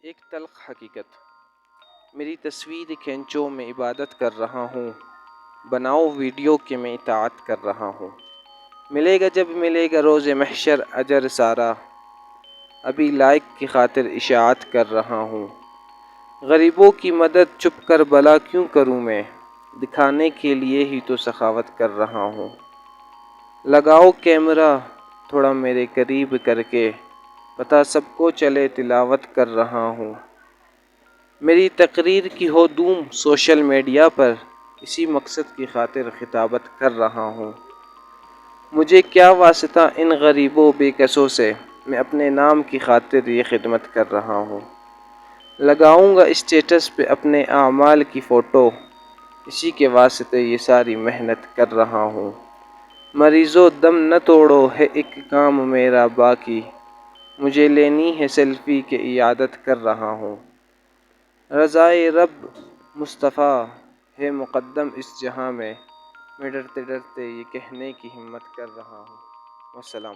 ایک تلخ حقیقت، میری تصویر کھینچو میں عبادت کر رہا ہوں، بناؤ ویڈیو کہ میں اطاعت کر رہا ہوں۔ ملے گا جب ملے گا روز محشر اجر سارا، ابھی لائق کی خاطر اشاعت کر رہا ہوں۔ غریبوں کی مدد چھپ کر بھلا کیوں کروں میں، دکھانے کے لیے ہی تو سخاوت کر رہا ہوں۔ لگاؤ کیمرہ تھوڑا میرے قریب کر کے، پتہ سب کو چلے تلاوت کر رہا ہوں۔ میری تقریر کی ہو دھوم سوشل میڈیا پر، اسی مقصد کی خاطر خطابت کر رہا ہوں۔ مجھے کیا واسطہ ان غریبوں بے کسوں سے، میں اپنے نام کی خاطر یہ خدمت کر رہا ہوں۔ لگاؤں گا اسٹیٹس پہ اپنے اعمال کی فوٹو، اسی کے واسطے یہ ساری محنت کر رہا ہوں۔ مریضو دم نہ توڑو ہے ایک کام میرا باقی، مجھے لینی ہے سیلفی کہ عیادت کر رہا ہوں۔ رضائے رب مصطفیٰ ہے مقدم اس جہاں میں ڈرتے ڈرتے یہ کہنے کی ہمت کر رہا ہوں۔ والسلام۔